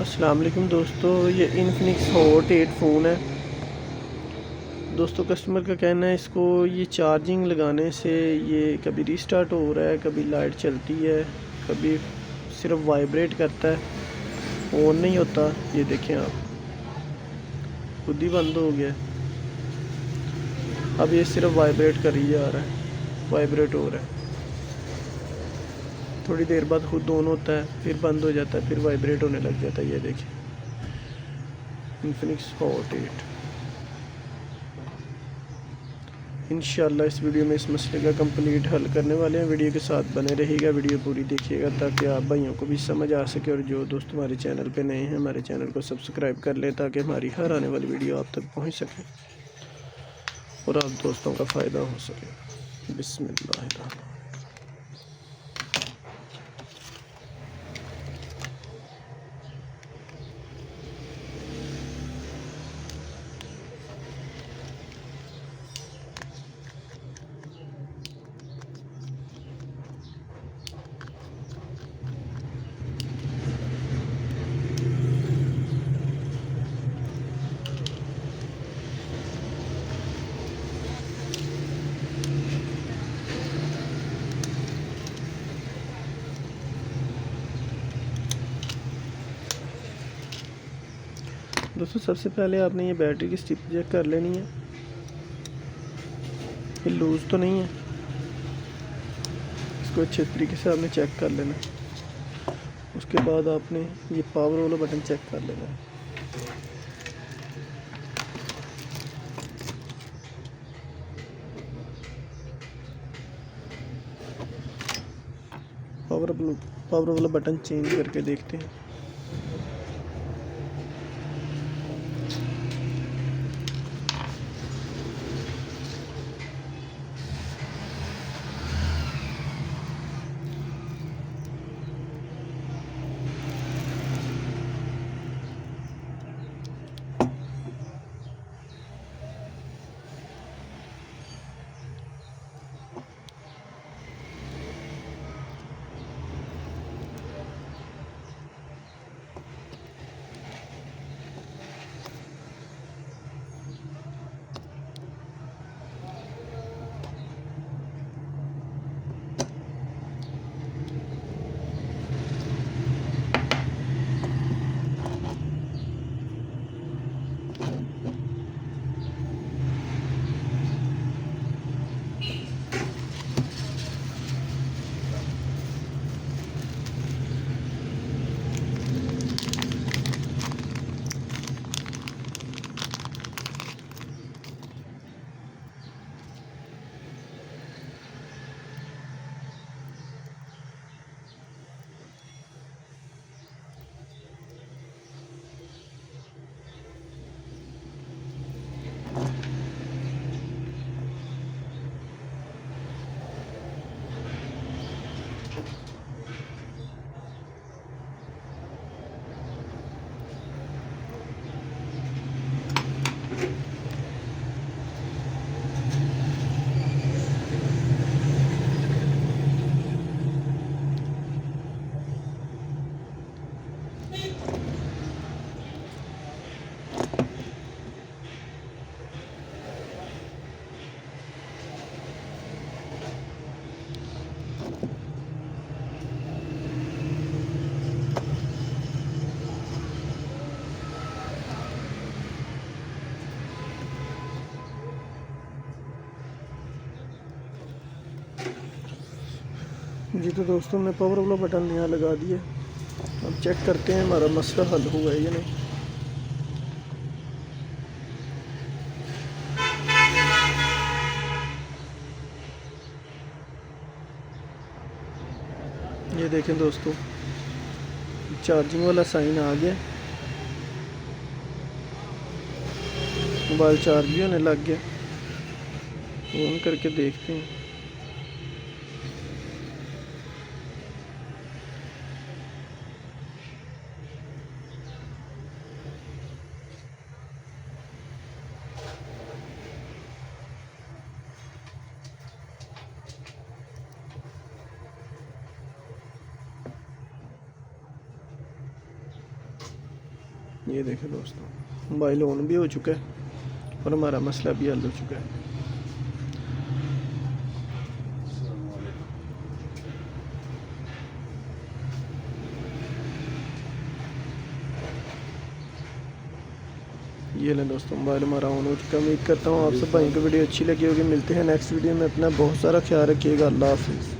अस्सलाम वालेकुम दोस्तों, ये इन्फिनिक्स हॉट 8 फ़ोन है। दोस्तों कस्टमर का कहना है इसको ये चार्जिंग लगाने से ये कभी रीस्टार्ट हो रहा है, कभी लाइट चलती है, कभी सिर्फ वाइब्रेट करता है, ऑन नहीं होता। ये देखें आप, खुद ही बंद हो गया। अब ये सिर्फ वाइब्रेट कर ही जा रहा है, वाइब्रेट हो रहा है। थोड़ी देर बाद खुद ऑन होता है, फिर बंद हो जाता है, फिर वाइब्रेट होने लग जाता है। ये देखिए इन्फिनिक्स हॉट 8। इंशाल्लाह इस वीडियो में इस मसले का कंप्लीट हल करने वाले हैं। वीडियो के साथ बने रहिएगा, वीडियो पूरी देखिएगा ताकि आप भाइयों को भी समझ आ सके। और जो दोस्त हमारे चैनल पे नए हैं, हमारे चैनल को सब्सक्राइब कर लें ताकि हमारी हर आने वाली वीडियो आप तक पहुंच सके और आप दोस्तों का फ़ायदा हो सके। बिस्मिल्लाह। दोस्तों सबसे पहले आपने ये बैटरी की स्ट्रिप चेक कर लेनी है, ये लूज़ तो नहीं है। इसको अच्छे तरीके से आपने चेक कर लेना है। उसके बाद आपने ये पावर वाला बटन चेक कर लेना है। पावर वाला बटन चेंज करके देखते हैं। जी तो दोस्तों हमने पावर वाला बटन यहाँ लगा दिया। अब चेक करते हैं हमारा मसला हल हुआ है या नहीं। ये देखें दोस्तों, चार्जिंग वाला साइन आ गया, मोबाइल चार्ज भी होने लग गया। ऑन करके देखते हैं। ये देखें दोस्तों, मोबाइल ऑन भी हो चुका है और हमारा मसला भी हल हो चुका है। ये लें दोस्तों, मोबाइल हमारा ऑन हो चुका है। उम्मीद करता हूँ आप सब भाई को वीडियो अच्छी लगी होगी। मिलते हैं नेक्स्ट वीडियो में। अपना बहुत सारा ख्याल रखिएगा। अल्लाह हाफिज़।